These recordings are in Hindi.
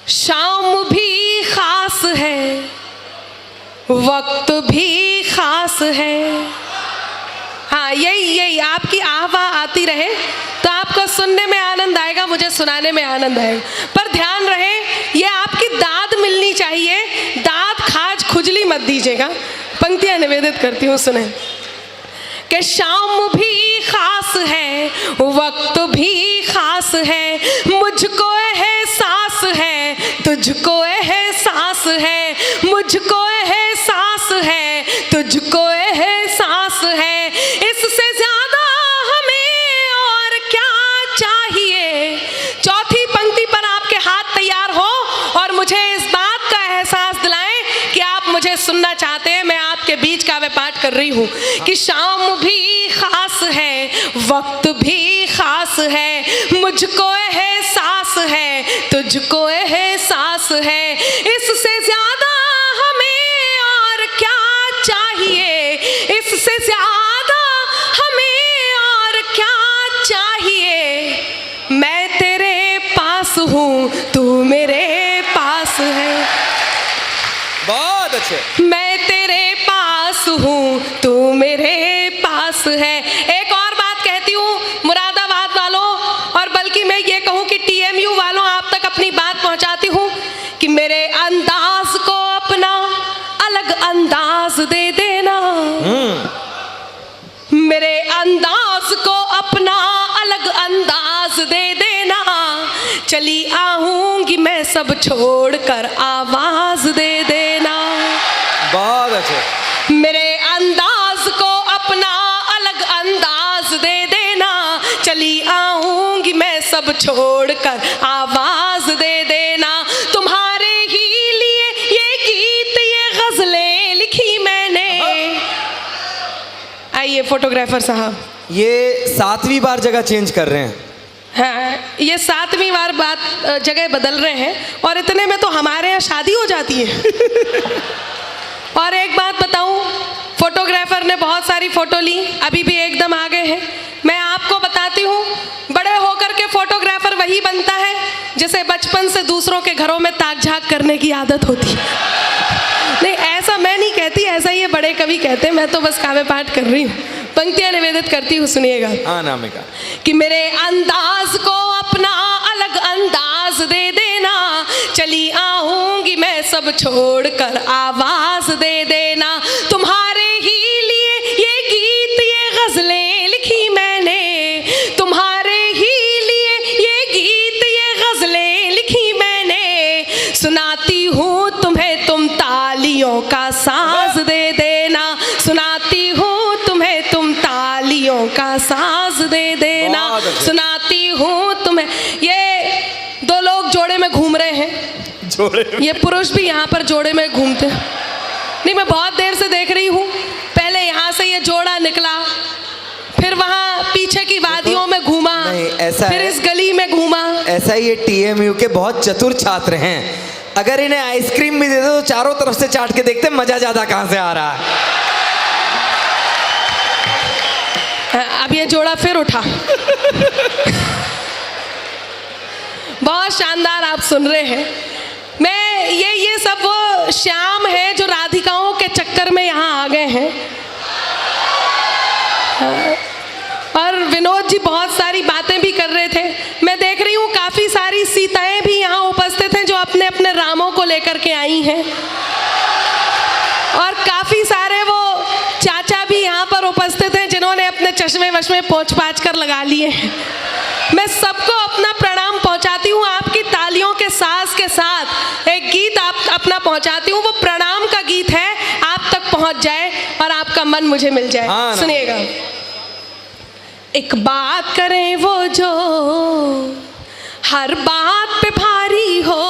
शाम भी खास है, वक्त भी खास है। हाँ, यही आपकी आवाज़ आती रहे तो आपको सुनने में आनंद आएगा, मुझे सुनाने में आनंद आएगा। पर ध्यान रहे, ये आपकी दाद मिलनी चाहिए, दाद खाज खुजली मत दीजिएगा। पंक्तियाँ निवेदित करती हूँ, सुने कि शाम भी खास है, वक्त भी खास है, मुझको एहसास है, तुझको एहसास है, मुझको एहसास है, तुझको एहसास है, इससे ज्यादा हमें और क्या चाहिए। चौथी पंक्ति पर आपके हाथ तैयार हो और मुझे इस बात का एहसास दिलाएं कि आप मुझे सुनना चाहते हैं। मैं आपके बीच काव्य पाठ कर रही हूँ कि शाम भी खास है, वक्त भी खास है, मुझको एहसास है, तुझको एहसास है, इससे ज्यादा हमें और क्या चाहिए, इससे ज्यादा हमें और क्या चाहिए। मैं तेरे पास हूँ, तू मेरे पास है। बहुत अच्छे। मैं तेरे पास हूँ, तू मेरे पास है। एक और बात कहती हूँ मुरादाबाद वालों, और बल्कि मैं ये कहूँ कि TMU वालों, आप तक अपनी बात पहुँचाती हूँ कि मेरे अंदाज को अपना अलग अंदाज दे देना। मेरे अंदाज को अपना अलग अंदाज दे देना। चली आऊंगी मैं सब छोड़कर, आवाज दे देना। बहुत अच्छे। मेरे अंदाज को अपना अलग अंदाज दे देना। चली आऊंगी मैं सब छोड़कर, आवाज दे देना। तुम्हारे ही लिए ये गीत, ये गजलें लिखी मैंने। आइए फोटोग्राफर साहब, ये 7वीं बार जगह चेंज कर रहे हैं। हाँ, ये 7वीं बार बात जगह बदल रहे हैं, और इतने में तो हमारे यहाँ शादी हो जाती है। और एक बात बताऊं, फोटोग्राफर ने बहुत सारी फोटो ली, अभी भी एकदम आगे हैं। मैं आपको बताती हूँ, बड़े होकर के फोटोग्राफर वही बनता है जिसे बचपन से दूसरों के घरों में ताक झाक करने की आदत होती है। नहीं, ऐसा मैं नहीं कहती, ऐसा ये बड़े कवि कहते हैं, मैं तो बस काव्य पाठ कर रही हूँ। पंक्तियाँ निवेदित करती हूँ, सुनिएगा। हाँ नामिका। कि मेरे अंदाज को अपना अलग अंदाज दे देना। चली आऊंगी मैं सब छोड़कर, आवाज दे देना। तुम्हारे ही लिए ये गीत, ये गजलें लिखी मैंने। तुम्हारे ही लिए ये गीत, ये गजलें लिखी मैंने। सुनाती हूँ तुम्हें, तुम तालियों का साज दे देना। सुनाती हूँ तुम्हें, तुम तालियों का साज दे देना। सुनाती हूँ तुम्हें। ये दो लोग जोड़े में घूम रहे हैं, जोड़े। ये पुरुष भी यहाँ पर जोड़े में घूमते हैं। नहीं, मैं बहुत देर से देख रही हूँ। पहले यहाँ से ये जोड़ा निकला, फिर वहाँ पीछे की वादियों में घूमा, फिर इस गली में घूमा। ऐसा ये TMU के बहुत चतुर छात्र हैं। अगर इन्हें आइसक्रीम भी दे दो तो चारों तरफ से चाट के देखते मजा ज्यादा कहाँ से आ रहा है। अब ये जोड़ा फिर उठा। बहुत शानदार आप सुन रहे हैं। मैं ये सब वो श्याम है जो राधिकाओं के चक्कर में यहाँ आ गए हैं। और विनोद जी बहुत सारी बातें भी कर रहे थे। मैं देख रही हूँ काफ़ी सारी सीताएं भी यहाँ उपस्थित हैं जो अपने अपने रामों को लेकर के आई हैं। और काफ़ी सारे वो चाचा भी यहाँ पर उपस्थित हैं जिन्होंने अपने चश्मे वश्मे पोंछ पाछ कर लगा लिए हैं। मैं सबको अपना प्रणाम पहुँचाती हूँ। आपकी तालियों के साथ एक गीत आप अपना पहुँचाती हूँ। वो प्रणाम का गीत है, आप तक पहुँच जाए और आपका मन मुझे मिल जाए। सुनिएगा। एक बात करें वो जो हर बात पे भारी हो।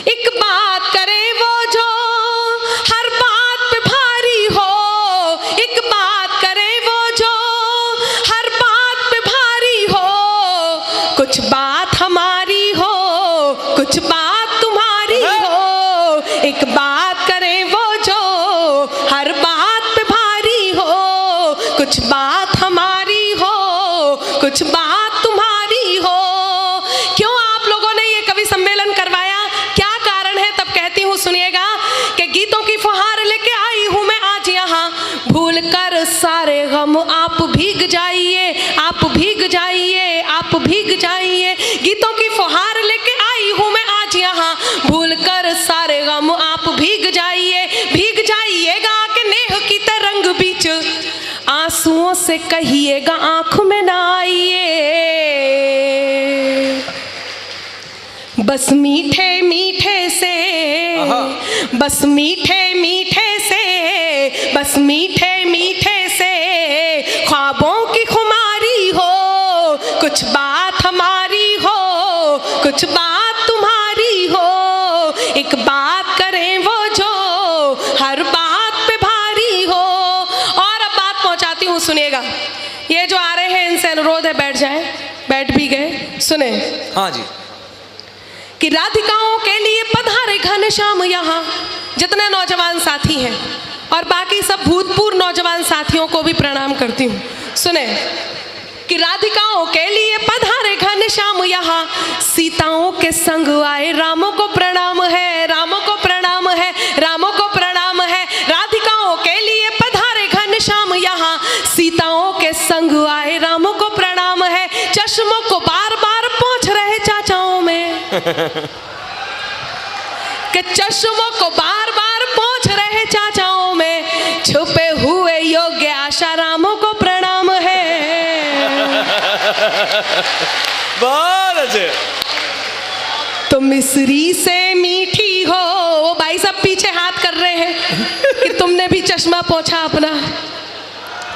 एक बात करें वो जो हर बात पे भारी हो। एक बात करें वो जो हर बात पे भारी हो। कुछ बात हमारी हो, कुछ बात तुम्हारी हो। एक बात करें वो जो हर बात पे भारी हो। कुछ बात हमारी हो, कुछ बात तुम्हारी हो। क्यों आप लोगों ने गम आप भीग जाइए, आप भीग जाइए, आप भीग जाइए। गीतों की फुहार लेके आई हूँ मैं आज यहाँ, भूल कर सारे गम आप भीग जाइए, भीग जाइएगा कि नेह की तरंग बीच आंसुओं से कहिएगा आंख में ना आइए। बस मीठे मीठे से, बस मीठे मीठे से, बस मीठे मीठे से ख्वाबों की खुमारी हो, कुछ बात हमारी हो, कुछ बात तुम्हारी हो, एक बात करें वो जो हर बात पे भारी हो। और अब बात पहुंचाती हूँ, सुनिएगा। ये जो आ रहे हैं इनसे अनुरोध है बैठ जाएं, बैठ भी गए, सुने। हाँ जी। कि राधिकाओं के लिए पधारे घनश्याम यहाँ, जितने नौजवान साथी हैं और बाकी सब भूतपूर्व नौजवान साथियों को भी प्रणाम करती हूँ। सुने कि राधिकाओं के लिए पधारे घनश्याम यहाँ, सीताओं के संग आए रामों को प्रणाम है, रामों को प्रणाम है, रामों को प्रणाम है। राधिकाओं के लिए पधारे घनश्याम यहाँ, सीताओं के संग आए रामों को प्रणाम है। चश्मों को बार बार पोंछ रहे चाचाओं में कि चश्मों को बार बार पोंछ रहे चाचाओं में, छुपे हुए योग्य आशारामों को प्रणाम है। बहुत अच्छे। तो मिस्री से मीठी हो, वो भाई सब पीछे हाथ कर रहे हैं कि तुमने भी चश्मा पोंछा अपना,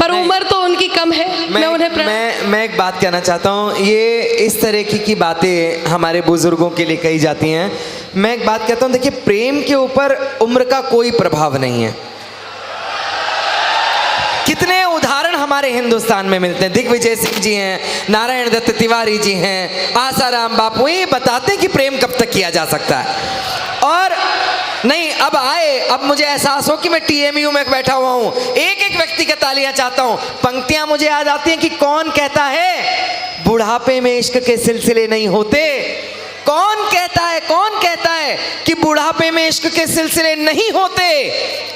पर उम्र तो उनकी कम है। मैं उन्हें मैं एक बात कहना चाहता हूँ, ये इस तरह की बातें हमारे बुजुर्गों के लिए कही जाती हैं। मैं एक बात कहता हूँ, देखिए प्रेम के ऊपर उम्र का कोई प्रभाव नहीं है। कितने उदाहरण हमारे हिंदुस्तान में मिलते हैं। दिग्विजय सिंह जी हैं, नारायण दत्त तिवारी जी हैं, आसाराम बापू, ये बताते हैं कि प्रेम कब तक किया जा सकता है। और नहीं, अब आए, अब मुझे एहसास हो कि मैं टीएमयू में बैठा हुआ हूँ, एक एक व्यक्ति का तालियां चाहता हूँ। पंक्तियां मुझे याद आती हैं कि कौन कहता है बुढ़ापे में इश्क के सिलसिले नहीं होते, कौन कहता है, कौन कहता है कि बुढ़ापे में इश्क के सिलसिले नहीं होते,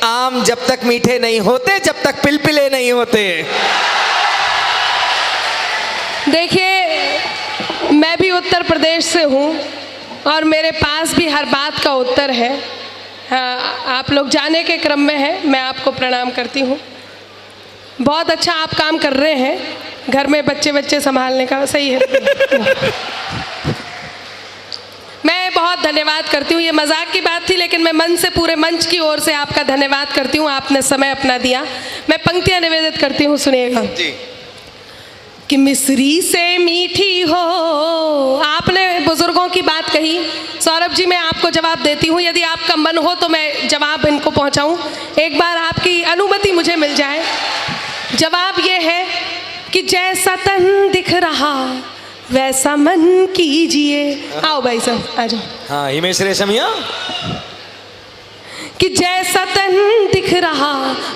आम जब तक मीठे नहीं होते, जब तक पिलपिले नहीं होते। देखिए, मैं भी उत्तर प्रदेश से हूँ और मेरे पास भी हर बात का उत्तर है। हाँ, आप लोग जाने के क्रम में हैं, मैं आपको प्रणाम करती हूँ। बहुत अच्छा आप काम कर रहे हैं, घर में बच्चे संभालने का, सही है। मैं बहुत धन्यवाद करती हूँ, ये मजाक की बात थी लेकिन मैं मन से, पूरे मंच की ओर से आपका धन्यवाद करती हूँ, आपने समय अपना दिया। मैं पंक्तियाँ निवेदित करती हूँ, सुनिएगा जी। कि मिस्री से मीठी हो, आपने बुजुर्गों की बात कही। सौरभ जी, मैं आपको जवाब देती हूँ, यदि आपका मन हो तो मैं जवाब इनको पहुँचाऊँ, एक बार आपकी अनुमति मुझे मिल जाए। जवाब ये है कि जैसा तन दिख रहा वैसा मन कीजिए। आओ भाई साहब, आ जाओ। हाँ, हिमेश रेशमिया। कि जैसा तन दिख रहा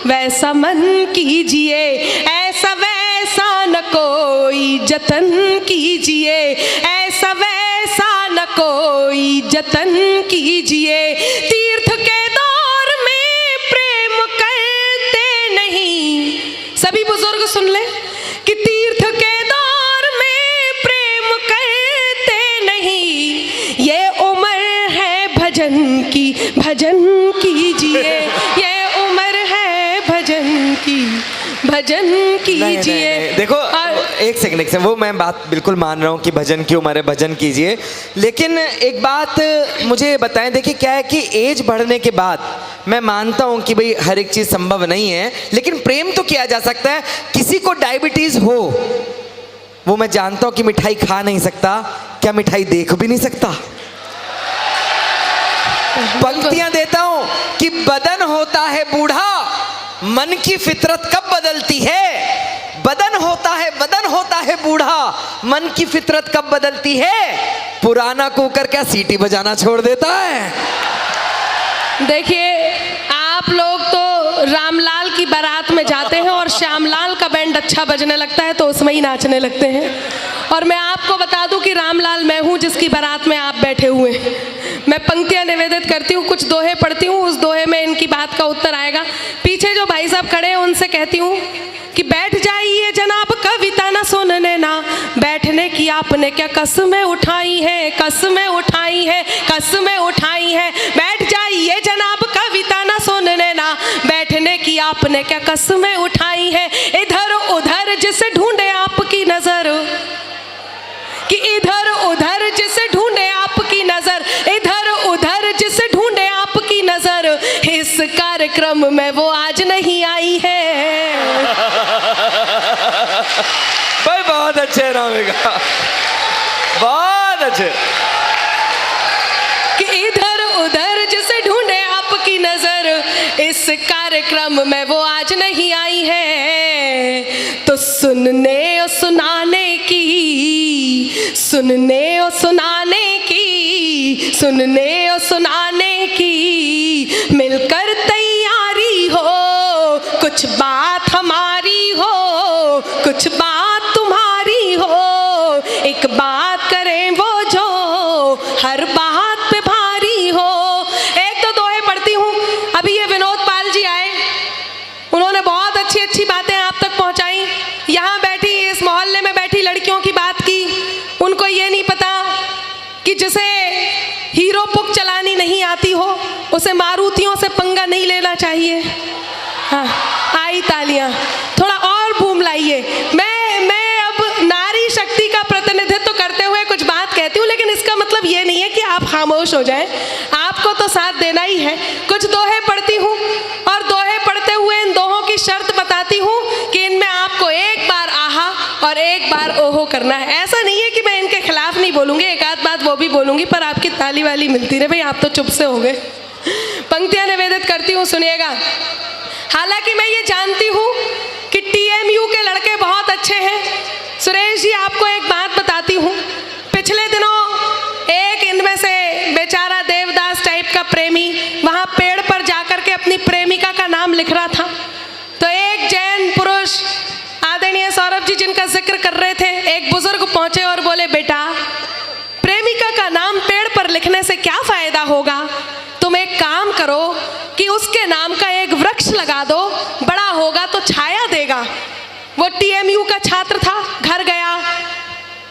वैसा मन कीजिए, ऐसा वैसा न कोई जतन कीजिए, ऐसा वैसा न कोई जतन कीजिए। तीर्थ के दौर में प्रेम करते नहीं, सभी बुजुर्ग सुन ले, कि तीर्थ के दौर में प्रेम करते नहीं, ये उम्र है भजन की, भजन कीजिए, ये उम्र है भजन की, भजन कीजिए। देखो, एक सेकंड, वो मैं बात बिल्कुल मान रहा हूँ कि भजन की उम्र है, भजन कीजिए, लेकिन एक बात मुझे बताएं। देखिए क्या है कि एज बढ़ने के बाद मैं मानता हूँ कि भाई हर एक चीज़ संभव नहीं है, लेकिन प्रेम तो किया जा सकता है। किसी को डायबिटीज़ हो, वो मैं जानता हूँ कि मिठाई खा नहीं सकता, क्या मिठाई देख भी नहीं सकता? पंक्तियां देता हूं कि बदन होता है बूढ़ा, मन की फितरत कब बदलती है? बदन होता है बूढ़ा, मन की फितरत कब बदलती है? पुराना कुकर क्या सीटी बजाना छोड़ देता है? देखिए, आप लोग तो रामलाल की बारात में जाते हैं और श्यामलाल का बैंड अच्छा बजने लगता है तो उसमें ही नाचने लगते हैं। और मैं आपको बता दूं कि रामलाल मैं हूं जिसकी बारात में आप बैठे हुए हैं। मैं पंक्तियां निवेदित करती हूँ, कुछ दोहे पढ़ती हूँ, उस दोहे में इनकी बात का उत्तर आएगा। पीछे जो भाई साहब खड़े हैं उनसे कहती हूँ कि बैठ जाइए जनाब, कविता ना सुनने ना, बैठने की आपने क्या कसमें उठाई है, कसमें उठाई है, कसमें उठाई है। बैठ जाइए जनाब, कविता ना सुनने ना, बैठने की आपने क्या कसमें उठाई है। इधर उधर जिसे ढूंढे आपकी नजर, कि इधर उधर जिसे ढूंढे आपकी नजर, इधर उधर जिसे ढूंढे आपकी नजर, इस कार्यक्रम में वो आज नहीं आई है। भाई बहुत अच्छे रामिका, बहुत अच्छे। कि इधर उधर जिसे ढूंढे आपकी नजर, इस कार्यक्रम में वो आज नहीं आई है। तो सुनने और सुनाने की, सुनने और सुनाने की, सुनने और सुनाने की मिलकर तैयारी हो, कुछ बात हमारी हो, कुछ बात तुम्हारी हो, एक बात करें वो जो हर बात पे भारी हो। एक तो दोहे पढ़ती हूँ। अभी ये विनोद पाल जी आए, उन्होंने बहुत अच्छी अच्छी बातें आप तक पहुँचाई। यहाँ बैठी, इस मोहल्ले में बैठी लड़कियों की बात की। उनको ये नहीं पता कि जिसे हीरो पुक चलानी नहीं आती हो, उसे मारुतियों से पंगा नहीं लेना चाहिए। हाँ, आई तालियां, थोड़ा और बूम लाइए। मैं अब नारी शक्ति का प्रतिनिधित्व करते हुए कुछ बात कहती हूँ, लेकिन इसका मतलब ये नहीं है कि आप खामोश हो जाएं, आपको तो साथ देना ही है। कुछ दोहे पढ़ती हूँ और दोहे पढ़ते हुए इन दोहों की शर्त बताती हूँ कि इनमें आपको एक बार आहा और एक बार ओहो करना है। ऐसा नहीं है कि मैं इनके खिलाफ नहीं बोलूँगी, एक आध बात वो भी बोलूँगी, पर आपकी ताली वाली मिलती रहे। भाई आप तो चुप से हो गए। पंक्तियाँ निवेदित करती हूँ, सुनिएगा। हालांकि मैं ये जानती हूँ कि TMU के लड़के बहुत अच्छे हैं। सुरेश जी, आपको एक बात बताती हूँ। पिछले दिनों एक इनमें से बेचारा देवदास टाइप का प्रेमी वहाँ पेड़ पर जाकर के अपनी प्रेमिका का नाम लिख रहा था, तो एक जैन पुरुष आदरणीय सौरभ जी जिनका जिक्र कर रहे थे, एक बुजुर्ग पहुँचे और बोले, बेटा प्रेमिका का नाम पेड़ पर लिखने से क्या फायदा होगा, तुम एक काम करो कि उसके नाम का एक वृक्ष लगा दो, बड़ा होगा तो छाया देगा। वो TMU का छात्र था, घर गया,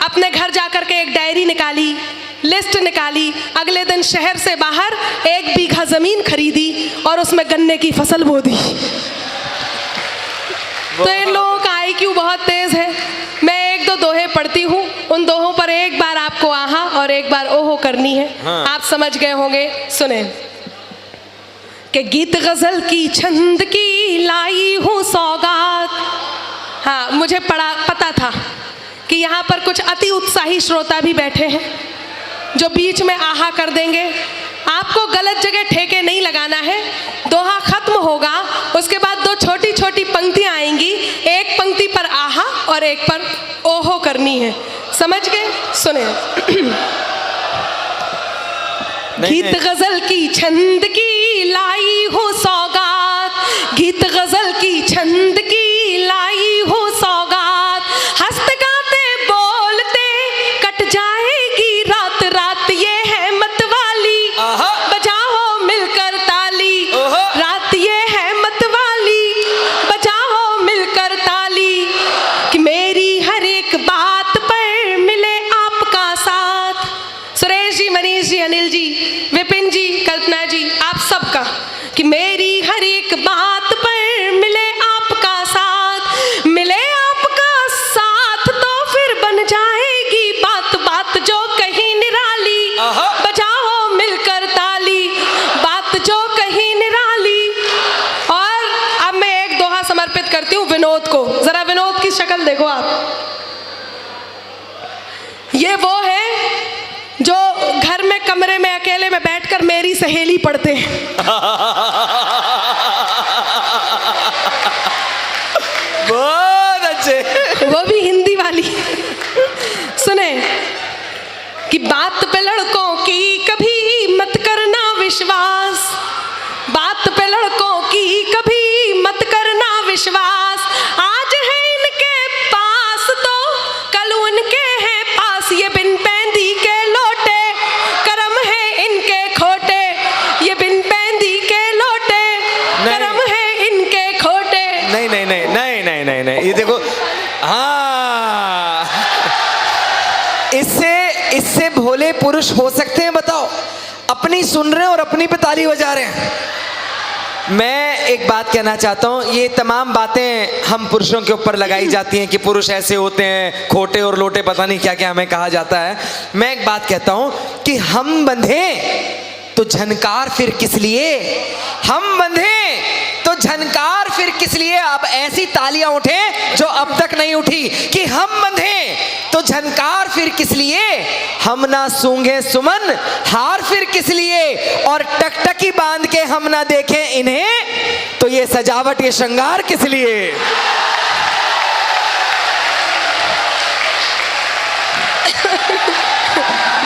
अपने घर जाकर के एक डायरी निकाली, लिस्ट निकाली, अगले दिन शहर से बाहर 1 बीघा जमीन खरीदी और उसमें गन्ने की फसल बो दी। तो इन लोगों का IQ बहुत तेज है। मैं एक दो दोहे पढ़ती हूँ, उन दोहों पर एक बार आपको आहा और एक बार ओहो करनी है। हाँ। आप समझ गए होंगे, सुने। कि गीत गजल की छंद की लाई हूँ सौगात। हाँ, मुझे पता था कि यहाँ पर कुछ अति उत्साही श्रोता भी बैठे हैं जो बीच में आहा कर देंगे। आपको गलत जगह ठेके नहीं लगाना है। दोहा खत्म होगा, उसके बाद 2 छोटी छोटी पंक्तियां आएंगी, एक पंक्ति पर आहा और एक पर ओहो करनी है। समझ गए? सुने। गीत गजल की छंद की लाई हो सौगात, गीत गजल की छंद की लाई हो सौगात, हंसते गाते बोलते कट जाएगी रात रात, ये है मत वाली, बजाओ मिलकर ताली, रात ये है मत वाली, बजाओ मिलकर ताली, कि मेरी हर एक बात पर मिले आपका साथ। सुरेश जी, मनीष जी, अनिल जी, विपिन जी, कल्पना जी, आप सबका, कि मेरी हर एक बात पर मिले आपका साथ, मिले आपका साथ तो फिर बन जाएगी बात बात जो कहीं निराली, बजाओ मिलकर ताली, बात जो कहीं निराली। और अब मैं एक दोहा समर्पित करती हूँ विनोद को। जरा विनोद की शक्ल देखो आप। ये वो है जो घर में कमरे में अकेले में बैठकर मेरी सहेली पढ़ते हैं। बहुत अच्छे। वो भी हिंदी वाली। सुने, कि बात पे लड़कों की कभी मत करना विश्वास, बात पे लड़कों की कभी मत करना विश्वास, आज है इनके पास तो कल उनके हैं पास, ये बिन पैंदी के लोटे, कर्म है इनके पुरुष हो सकते हैं बताओ? अपनी सुन रहे हैं और अपनी पे ताली बजा रहे हैं। मैं एक बात कहना चाहता हूँ, ये तमाम बातें हम पुरुषों के ऊपर लगाई जाती हैं कि पुरुष ऐसे होते हैं, खोटे और लोटे, पता नहीं क्या क्या हमें कहा जाता है। मैं एक बात कहता हूँ कि हम बंधे तो झनकार फिर किस लिए, हम बंधे तो झनकार फिर किस लिए। अब ऐसी तालियां उठे जो अब तक नहीं उठी कि हम बंधे तो झनकार फिर किस लिए, हम ना सूंघे सुमन हार फिर किस लिए, और टकटकी बांध के हम ना देखें इन्हें तो ये सजावट ये श्रृंगार किस लिए।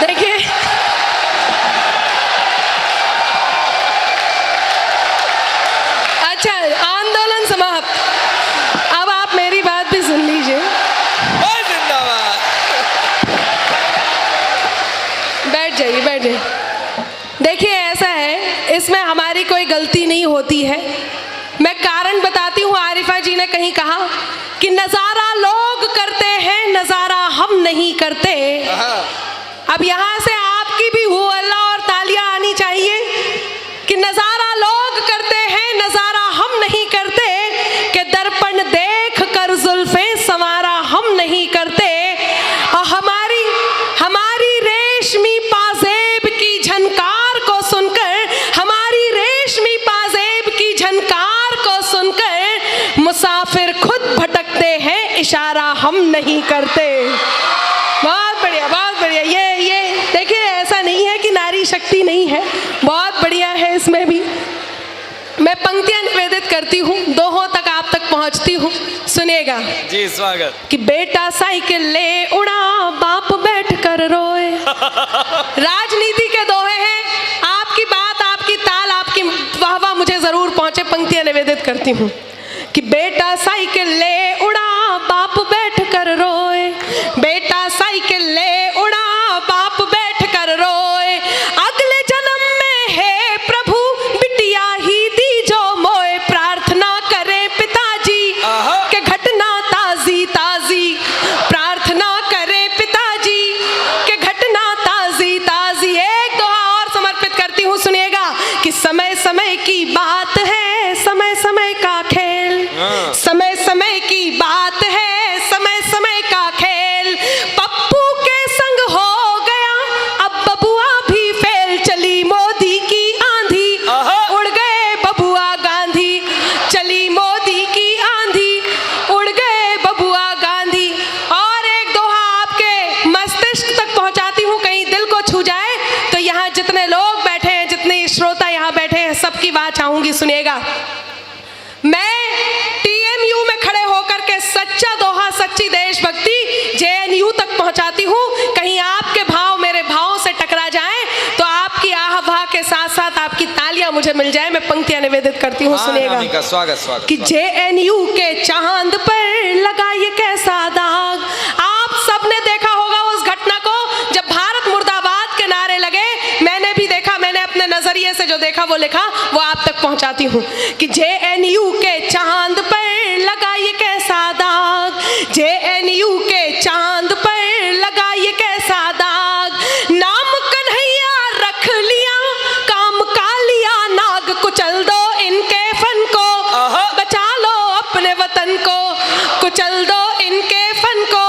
देखिए अच्छा, आंदोलन समाप्त। अब आप मेरी बात भी सुन लीजिए। जिंदाबाद। बैठ जाइए, बैठ जाइए। देखिए ऐसा है, इसमें हमारी कोई गलती नहीं होती है। मैं कारण बताती हूँ। आरिफा जी ने कहीं कहा कि नजारा लोग करते हैं, नजारा हम नहीं करते। अब यहाँ से आपकी भी हो अल्लाह और तालियां आनी चाहिए कि नजारा लोग करते हैं, नजारा हम नहीं करते, कि दर्पण देख कर जुल्फे संवारा हम नहीं करते। और हमारी रेशमी पाजेब की झनकार को सुनकर, हमारी रेशमी पाजेब की झनकार को सुनकर मुसाफिर खुद भटकते हैं, इशारा हम नहीं करते। बहुत बढ़िया, बहुत बढ़िया। ये देखिए, ऐसा नहीं है कि नारी शक्ति नहीं है, बहुत बढ़िया है। इसमें भी मैं पंक्तियां निवेदित करती हूँ, दोहों तक आप तक पहुँचती हूँ, सुनिएगा जी। स्वागत। कि बेटा साइकिल ले उड़ा, बाप बैठ कर रोए। राजनीति के दोहे हैं। आपकी बात, आपकी ताल, आपकी वाहवाह मुझे जरूर पहुंचे। पंक्तियां निवेदित करती हूँ कि बेटा साइकिल ले उड़ा, बाप बैठ कर रोए, बेटा साइकिल ले उड़ा, बाप बैठ कर रोए। अगले जन्म में है प्रभु बिटिया ही दी जो मोए, प्रार्थना करें पिताजी के घटना ताजी ताजी, प्रार्थना करें पिताजी के घटना ताजी ताजी। एक दोहा और समर्पित करती हूँ, सुनिएगा कि समय समय की बात है, समय समय का खेल, समय समय की बात है, समय समय का खेल। पप्पू के संग हो गया अब बबुआ भी फेल, चली मोदी की आंधी, उड़ गए बबुआ गांधी, चली मोदी की आंधी, उड़ गए बबुआ गांधी। और एक दोहा आपके मस्तिष्क तक पहुंचाती हूँ, कहीं दिल को छू जाए। तो यहाँ जितने लोग बैठे हैं, जितने श्रोता यहाँ बैठे हैं, सबकी बात चाहूंगी, सुनिएगा। मैं टीएमयू में खड़े होकर के सच्चा दोहा, सच्ची देशभक्ति जेएनयू तक पहुंचाती हूँ। कहीं आपके भाव मेरे भाव से टकरा जाएं तो आपकी आह वाह के साथ साथ आपकी तालियां मुझे मिल जाए। मैं पंक्तियां निवेदित करती हूँ, सुनिएगा। स्वागत स्वागत। कि जेएनयू के चांद पर लगा ये कैसा दाग। आप सबने देखा होगा उस घटना को जब भारत मुर्दाबाद के नारे लगे। मैंने भी देखा, मैंने अपने नजरिए से जो देखा वो लिखा, वो आप तक पहुंचाती हूँ कि जेएनयू के चांद पर लगा ये कैसा दाग, जेएनयू के चांद पर लगा ये कैसा दाग। नाम कन्हैया रख लिया, काम का लिया नाग, कुचल दो इनके फन को, बचा लो अपने वतन को, कुचल दो इनके फन को।